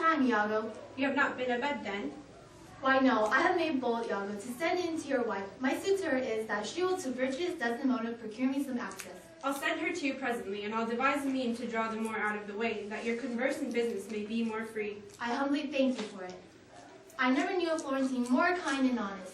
time, Iago. You have not been abed then? Why no, I have made bold, Iago, to send in to your wife. My suit to her is that she will to virtuous Desdemona procure me some access. I'll send her to you presently, and I'll devise a mean to draw the more out of the way, that your converse in business may be more free. I humbly thank you for it. I never knew a Florentine more kind and honest.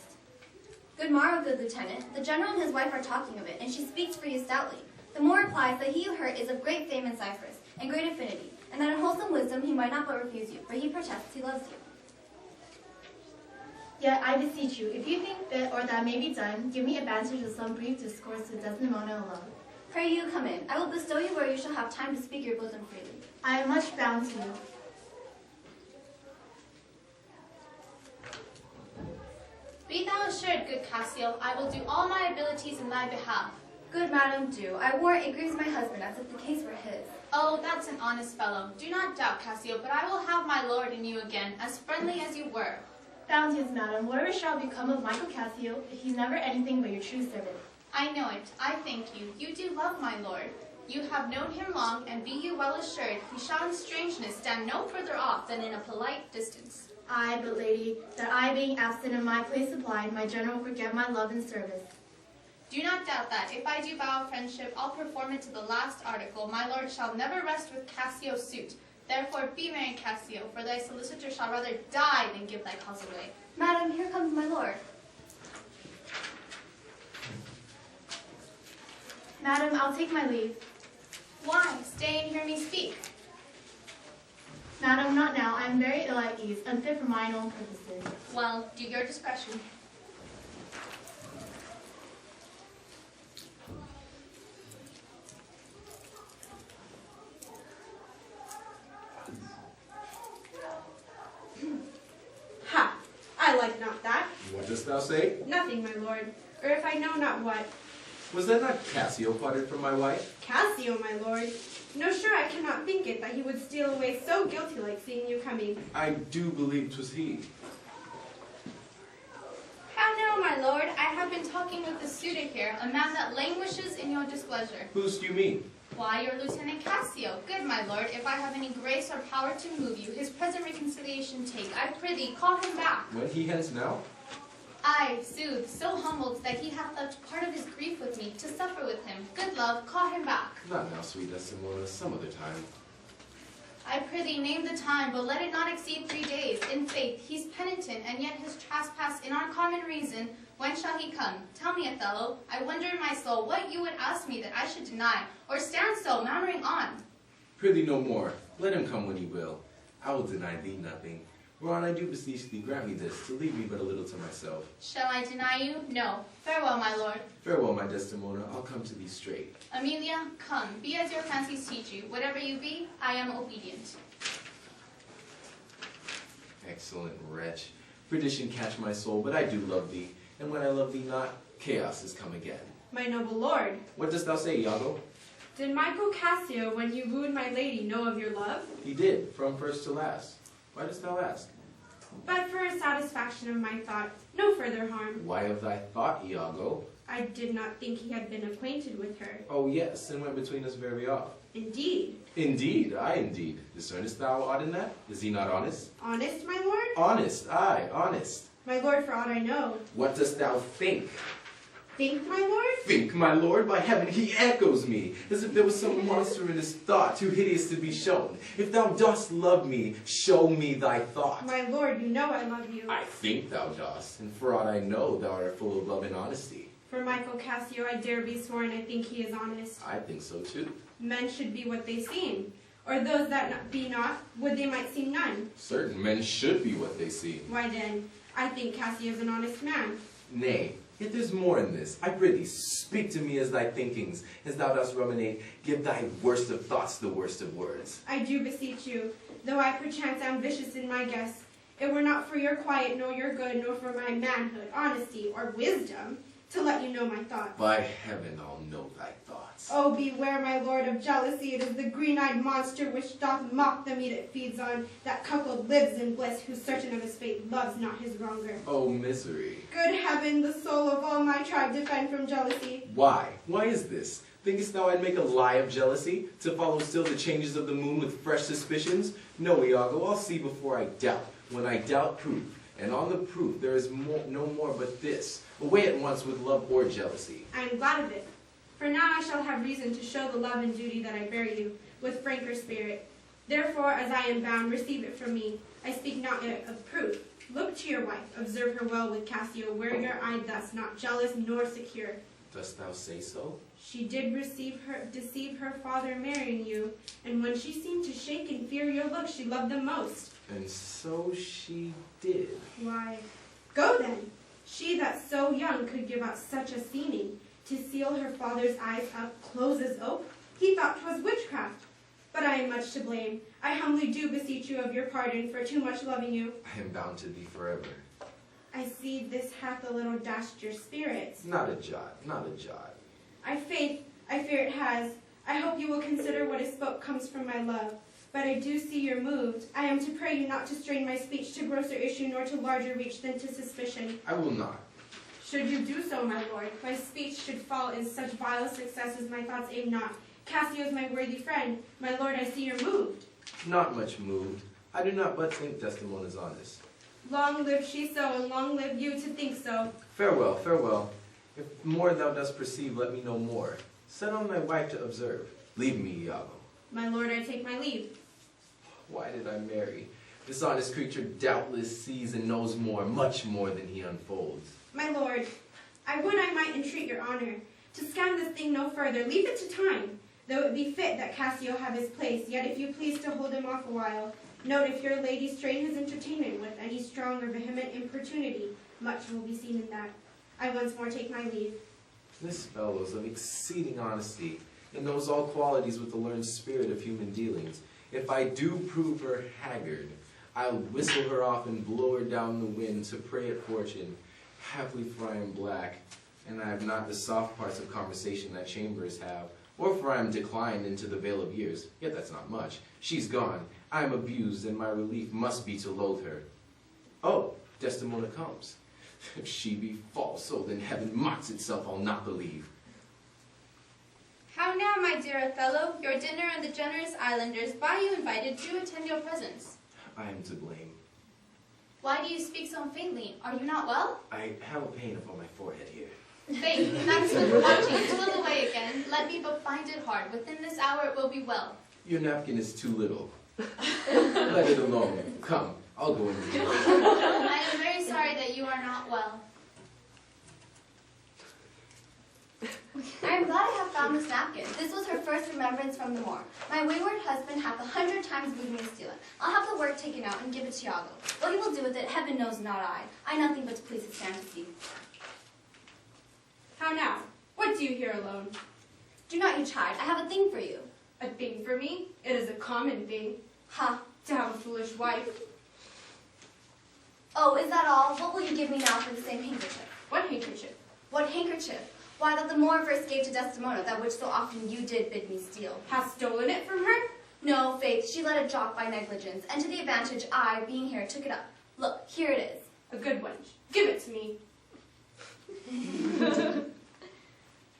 Good morrow, good lieutenant. The general and his wife are talking of it, and she speaks for you stoutly. The Moor replies that he who hurt is of great fame in Cyprus, and great affinity, and that in wholesome wisdom he might not but refuse you, for he protests he loves you. Yet I beseech you, if you think fit or that may be done, give me advantage of some brief discourse to Desdemona alone. Pray you come in. I will bestow you where you shall have time to speak your bosom freely. I am much bound to you. Be thou assured, good Cassio, I will do all my abilities in thy behalf. Good madam, do. I warrant it grieves my husband as if the case were his. Oh, that's an honest fellow. Do not doubt, Cassio, but I will have my lord and you again, as friendly as you were. Bounteous madam, whatever shall become of Michael Cassio, he's never anything but your true servant. I know it. I thank you. You do love my lord. You have known him long, and be you well assured, he shall in strangeness stand no further off than in a polite distance. Aye, but lady, that I being absent in my place supplied, my general forget my love and service. Do not doubt that, if I do vow friendship, I'll perform it to the last article. My lord shall never rest with Cassio's suit. Therefore be merry, Cassio, for thy solicitor shall rather die than give thy cause away. Madam, here comes my lord. Madam, I'll take my leave. Why? Stay and hear me speak. Madam, not now. I am very ill at ease, unfit for mine own purposes. Well, do your discretion. Ha! I like not that. What dost thou say? Nothing, my lord. Or if I know not what. Was that not Cassio parted from my wife? Cassio, my lord. No, sure, I cannot think it, that he would steal away so guilty like seeing you coming. I do believe 'twas he. How now, my lord? I have been talking with the suitor here, a man that languishes in your displeasure. Whose do you mean? Why, your Lieutenant Cassio. Good, my lord, if I have any grace or power to move you, his present reconciliation take. I prithee, call him back. When he hence now? I, sooth, so humbled that he hath left part of his grief with me, to suffer with him. Good love, call him back. Not now, sweet Desdemona, some other time. I prithee, name the time, but let it not exceed 3 days. In faith, he's penitent, and yet his trespass in our common reason. When shall he come? Tell me, Othello. I wonder in my soul what you would ask me that I should deny, or stand so, murmuring on. Prithee no more. Let him come when he will. I will deny thee nothing. Whereon I do beseech thee, grant me this, to leave me but a little to myself. Shall I deny you? No. Farewell, my lord. Farewell, my Desdemona, I'll come to thee straight. Amelia, come. Be as your fancies teach you. Whatever you be, I am obedient. Excellent wretch. Perdition catch my soul, but I do love thee. And when I love thee not, chaos is come again. My noble lord, What dost thou say, Iago? did Michael Cassio, when you wooed my lady, know of your love? He did, from first to last. Why dost thou ask? But for a satisfaction of my thought, no further harm. Why of thy thought, Iago? I did not think he had been acquainted with her. Oh yes, and went between us very oft. Indeed. Indeed, aye indeed. Discernest thou aught in that? Is he not honest? Honest, my lord? Honest, aye, honest. My lord, for aught I know. What dost thou think? Think, my lord? Think, my lord, by heaven, he echoes me, as if there was some monster in his thought, too hideous to be shown. If thou dost love me, show me thy thought. My lord, you know I love you. I think thou dost, and for aught I know, thou art full of love and honesty. For Michael Cassio, I dare be sworn I think he is honest. I think so too. Men should be what they seem. Or those that be not, would they might seem none. Certain men should be what they seem. Why then, I think Cassio's an honest man. Nay, yet there's more in this. I prithee, speak to me as thy thinkings, as thou dost ruminate, give thy worst of thoughts the worst of words. I do beseech you, though I perchance am vicious in my guess, it were not for your quiet, nor your good, nor for my manhood, honesty, or wisdom, to let you know my thoughts. By heaven, I'll know thy thought. thoughts. Oh, beware, my lord, of jealousy. It is the green-eyed monster which doth mock the meat it feeds on. That cuckold lives in bliss, who certain of his fate loves not his wronger. Oh, misery. Good heaven, the soul of all my tribe defend from jealousy. Why? Why is this? Thinkest thou I'd make a lie of jealousy, to follow still the changes of the moon with fresh suspicions? No, Iago, I'll see before I doubt. When I doubt, proof. And on the proof there is no more but this. Away at once with love or jealousy. I am glad of it. For now I shall have reason to show the love and duty that I bear you, with franker spirit. Therefore, as I am bound, receive it from me. I speak not yet of proof. Look to your wife, observe her well with Cassio, wear your eye thus, not jealous nor secure. Dost thou say so? She did deceive her father marrying you, and when she seemed to shake and fear your look, she loved them most. And so she did. Why, go then. She that so young could give out such a seeming, to seal her father's eyes up, close as oak, he thought 'twas witchcraft. But I am much to blame. I humbly do beseech you of your pardon for too much loving you. I am bound to thee forever. I see this hath a little dashed your spirits. Not a jot, not a jot. I fear it has. I hope you will consider what is spoke comes from my love. But I do see you're moved. I am to pray you not to strain my speech to grosser issue nor to larger reach than to suspicion. I will not. Should you do so, my lord, my speech should fall in such vile success as my thoughts aim not. Cassio's my worthy friend. My lord, I see you're moved. Not much moved. I do not but think Desdemona's honest. Long live she so, and long live you to think so. Farewell, farewell. If more thou dost perceive, let me know more. Set on thy wife to observe. Leave me, Iago. My lord, I take my leave. Why did I marry? This honest creature doubtless sees and knows more, much more than he unfolds. My lord, I would I might entreat your honor to scan this thing no further. Leave it to time. Though it be fit that Cassio have his place, yet if you please to hold him off a while, note if your lady strain his entertainment with any strong or vehement importunity, much will be seen in that. I once more take my leave. This fellow is of exceeding honesty, and knows all qualities with the learned spirit of human dealings. If I do prove her haggard, I'll whistle her off and blow her down the wind to pray at fortune. Haply for I am black, and I have not the soft parts of conversation that chambers have, or for I am declined into the vale of years, yet that's not much. She's gone, I am abused, and my relief must be to loathe her. Oh, Desdemona comes. If she be false, oh, then heaven mocks itself, I'll not believe. How now, my dear Othello? Your dinner and the generous islanders by you invited do attend your presence. I am to blame. Why do you speak so faintly? Are you not well? I have a pain upon my forehead here. Faith, that's good watching. Pull away again. Let me but find it hard. Within this hour it will be well. Your napkin is too little. Let it alone. Come, I'll go in. I am very sorry that you are not well. I am glad I have found this napkin. This was her first remembrance from the moor. My wayward husband hath 100 times moved me to steal it. I'll have the work taken out and give it to Iago. What he will do with it, heaven knows, not I. I nothing but to please his fantasy. How now? What do you here alone? Do not you chide. I have a thing for you. A thing for me? It is a common thing. Ha! To have a foolish wife. Oh, is that all? What will you give me now for the same handkerchief? What handkerchief? What handkerchief? Why, that the Moor first gave to Desdemona, that which so often you did bid me steal. Hast stolen it from her? No, Faith, she let it drop by negligence, and to the advantage I, being here, took it up. Look, here it is. A good wench. Give it to me.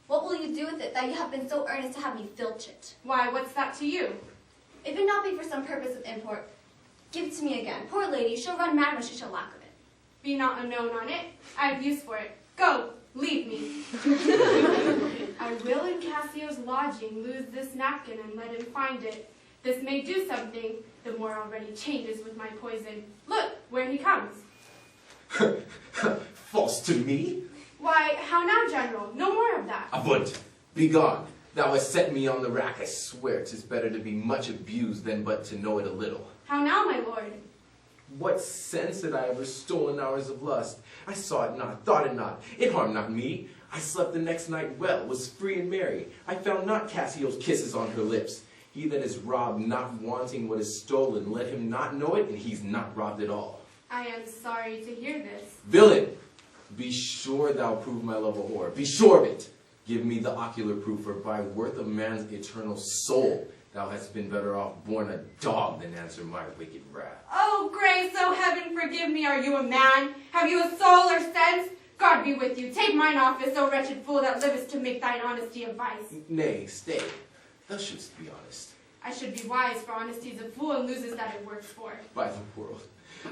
What will you do with it, that you have been so earnest to have me filch it? Why, what's that to you? If it not be for some purpose of import, give it to me again. Poor lady, she'll run mad when she shall lack of it. Be not unknown on it. I have use for it. Go, leave me. I will in Cassio's lodging lose this napkin and let him find it. This may do something. The Moor already changes with my poison. Look, where he comes. False to me? Why, how now, General? No more of that. Avaunt! Begone! Thou hast set me on the rack. I swear 'tis better to be much abused than but to know it a little. How now, my lord? What sense had I ever stolen hours of lust? I saw it not, thought it not. It harmed not me. I slept the next night well, was free and merry. I found not Cassio's kisses on her lips. He that is robbed, not wanting what is stolen, let him not know it, and he's not robbed at all. I am sorry to hear this. Villain! Be sure thou prove my love a whore. Be sure of it. Give me the ocular proof, for by worth of man's eternal soul, thou hast been better off born a dog than answer my wicked wrath. Oh, grace, oh heaven, forgive me. Are you a man? Have you a soul or sense? God be with you. Take mine office, O wretched fool that livest to make thine honesty a vice. Nay, stay. Thou shouldst be honest. I should be wise, for honesty's a fool and loses that it works for. By the world,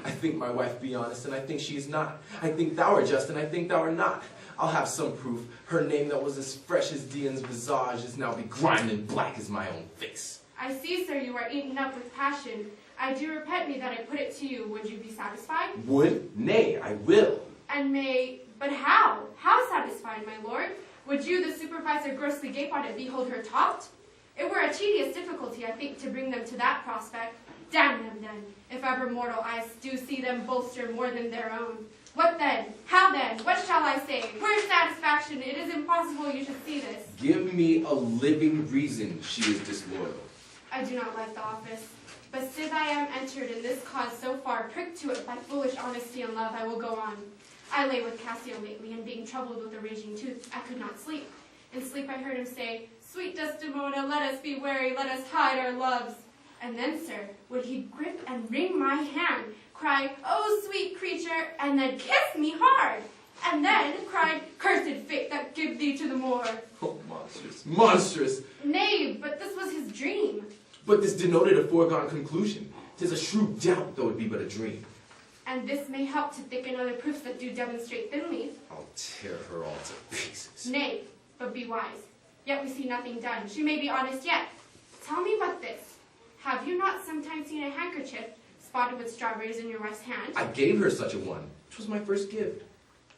I think my wife be honest, and I think she is not. I think thou art just, and I think thou art not. I'll have some proof. Her name that was as fresh as Dian's visage is now begrimed and black as my own face. I see, sir, you are eaten up with passion. I do repent me that I put it to you. Would you be satisfied? Would? Nay, I will. And but how? How satisfied, my lord? Would you, the supervisor, grossly gape on it, behold her topped? It were a tedious difficulty, I think, to bring them to that prospect. Damn them, then, if ever mortal eyes do see them bolster more than their own. What then? How then? What shall I say? Where's satisfaction? It is impossible you should see this. Give me a living reason she is disloyal. I do not like the office. But sith I am entered in this cause so far, pricked to it by foolish honesty and love, I will go on. I lay with Cassio lately, and being troubled with a raging tooth, I could not sleep. In sleep I heard him say, Sweet Desdemona, let us be wary, let us hide our loves. And then, sir, would he grip and wring my hand, cry, Oh, sweet creature, and then kiss me hard. And then cried, Cursed fate that give thee to the moor. Oh, monstrous, monstrous! Nay, but this was his dream. But this denoted a foregone conclusion. 'Tis a shrewd doubt, though it be but a dream. And this may help to thicken other proofs that do demonstrate thinly. I'll tear her all to pieces. Nay, but be wise. Yet we see nothing done. She may be honest yet. Tell me but this. Have you not sometimes seen a handkerchief spotted with strawberries in your wife's hand? I gave her such a one. 'Twas my first gift.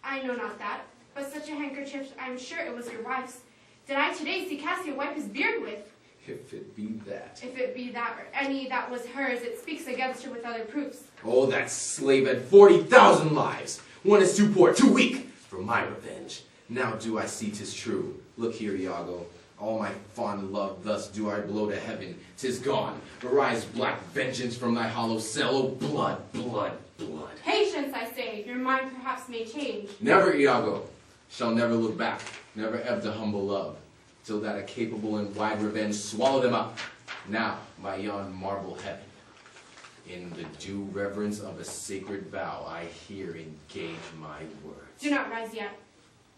I know not that, but such a handkerchief, I am sure it was your wife's. Did I today see Cassio wipe his beard with? If it be that. If it be that, or any that was hers, it speaks against her with other proofs. Oh, that slave had 40,000 lives. One is too poor, too weak for my revenge. Now do I see 'tis true. Look here, Iago. All my fond love thus do I blow to heaven. 'Tis gone. Arise, black vengeance from thy hollow cell. Oh, blood, blood, blood. Patience, I say. Your mind perhaps may change. Never, Iago. Shall never look back. Never ebb to humble love. Till that a capable and wide revenge swallow them up. Now, by yon marble heaven, in the due reverence of a sacred vow, I here engage my words. Do not rise yet.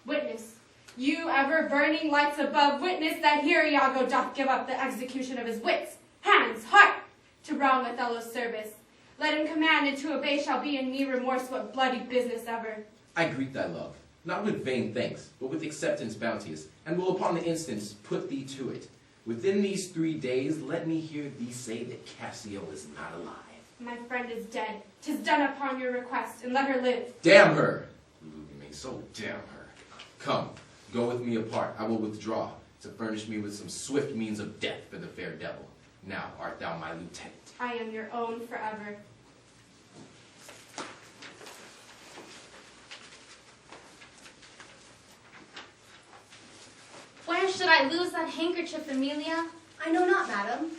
Witness. You ever burning lights above, witness that here Iago doth give up the execution of his wits, hands, heart, to wrong Othello's service. Let him command, and to obey shall be in me remorse what bloody business ever. I greet thy love, not with vain thanks, but with acceptance bounteous, and will upon the instance put thee to it. Within these 3 days, let me hear thee say that Cassio is not alive. My friend is dead. 'Tis done upon your request, and let her live. Damn her! Elude me, so damn her. Come, go with me apart. I will withdraw, to furnish me with some swift means of death for the fair devil. Now art thou my lieutenant. I am your own forever. Where should I lose that handkerchief, Amelia? I know not, madam.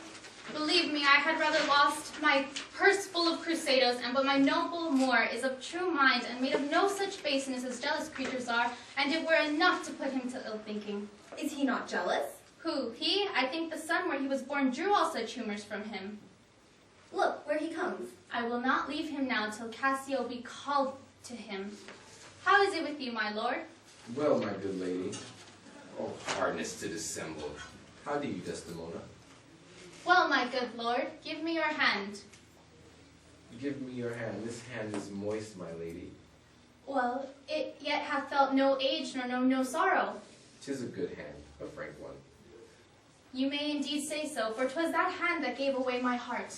Believe me, I had rather lost my purse full of crusados, and but my noble Moor is of true mind, and made of no such baseness as jealous creatures are, and it were enough to put him to ill thinking. Is he not jealous? Who, he? I think the son where he was born drew all such humors from him. Look, where he comes. I will not leave him now till Cassio be called to him. How is it with you, my lord? Well, my good lady. Oh, hardness to dissemble. How do you, Desdemona? Well, my good lord, give me your hand. Give me your hand. This hand is moist, my lady. Well, it yet hath felt no age nor known no sorrow. 'Tis a good hand, a frank one. You may indeed say so, for 'twas that hand that gave away my heart.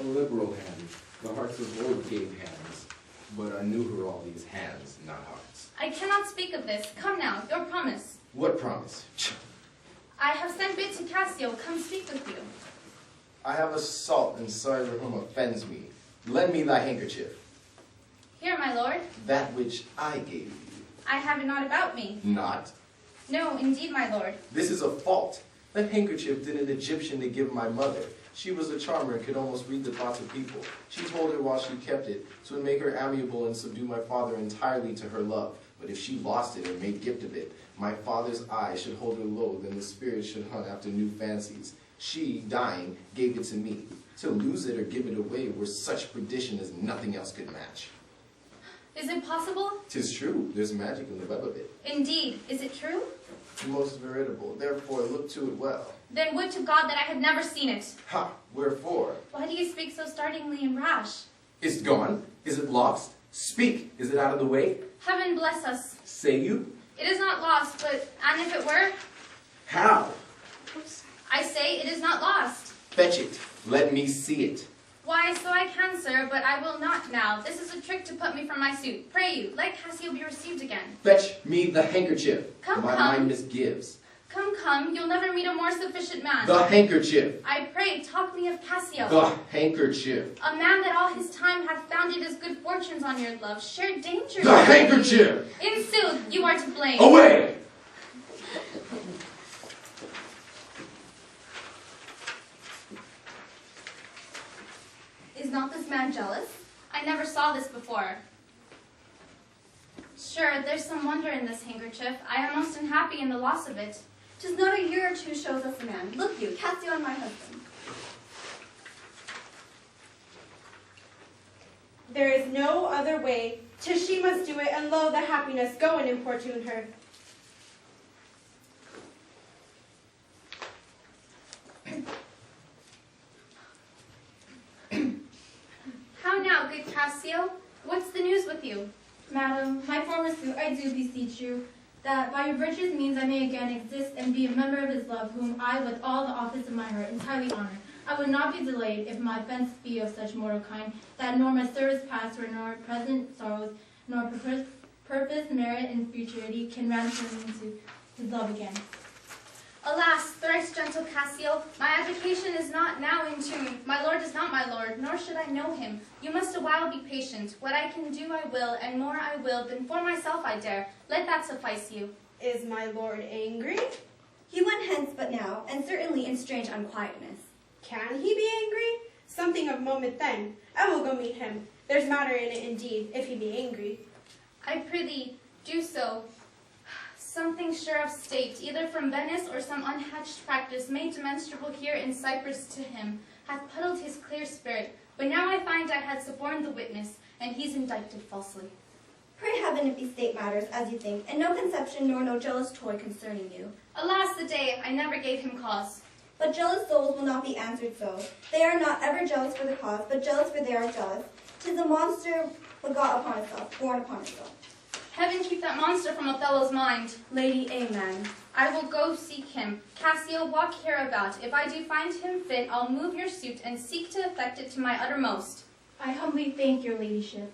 A liberal hand. The hearts of old gave hands, but I knew her all these hands, not hearts. I cannot speak of this. Come now, your promise. What promise? I have sent bid to Cassio, come speak with you. I have a salt and cider whom offends me. Lend me thy handkerchief. Here, my lord. That which I gave you. I have it not about me. Not. No, indeed, my lord. This is a fault. That handkerchief did an Egyptian to give my mother. She was a charmer and could almost read the thoughts of people. She told her while she kept it, so it would make her amiable and subdue my father entirely to her love. But if she lost it or made gift of it, My father's eye should hold her low, then the spirit should hunt after new fancies. She, dying, gave it to me. To lose it or give it away were such perdition as nothing else could match. Is it possible? 'Tis true, there's magic in the web of it. Indeed. Is it true? Most veritable, therefore look to it well. Then would to God that I had never seen it. Ha! Wherefore? Why do you speak so startlingly and rash? Is it gone? Is it lost? Speak! Is it out of the way? Heaven bless us. Say you? It is not lost, but, and if it were, How? I say it is not lost. Fetch it. Let me see it. Why, so I can, sir, but I will not now. This is a trick to put me from my suit. Pray you, let Cassio be received again. Fetch me the handkerchief. Come, My come. mind misgives. Come, you'll never meet a more sufficient man. The handkerchief. I pray, talk me of Cassio. The handkerchief. A man that all his time hath founded his good fortunes on your love, shared dangers. The handkerchief. In sooth, you are to blame. Away! Is not this man jealous? I never saw this before. Sure, there's some wonder in this handkerchief. I am most unhappy in the loss of it. 'Tis not a year or two shows us a man. Look you, Cassio and my husband. There is no other way. 'Tis she must do it, and lo, the happiness, go and importune her. How now, good Cassio? What's the news with you? Madam, my former suit, I do beseech you, that by your virtuous means I may again exist and be a member of his love, whom I, with all the office of my heart, entirely honor. I would not be delayed if my offense be of such mortal kind, that nor my service past, or nor present sorrows, nor purpose, merit, and futurity can ransom me to his love again. Alas, thrice gentle Cassio, my education is not now in tune. My lord is not my lord, nor should I know him. You must a while be patient. What I can do I will, and more I will than for myself I dare. Let that suffice you. Is my lord angry? He went hence but now, and certainly in strange unquietness. Can he be angry? Something of moment then. I will go meet him. There's matter in it indeed, if he be angry. I prithee, do so. Something sure of state, either from Venice or some unhatched practice made demonstrable here in Cyprus to him, hath puddled his clear spirit. But now I find I had suborned the witness, and he's indicted falsely. Pray heaven it be state matters, as you think, and no conception nor no jealous toy concerning you. Alas the day, I never gave him cause. But jealous souls will not be answered so. They are not ever jealous for the cause, but jealous for they are jealous. 'Tis a monster begot upon itself, born upon itself. Heaven keep that monster from Othello's mind. Lady, amen. I will go seek him. Cassio, walk hereabout. If I do find him fit, I'll move your suit and seek to effect it to my uttermost. I humbly thank your ladyship.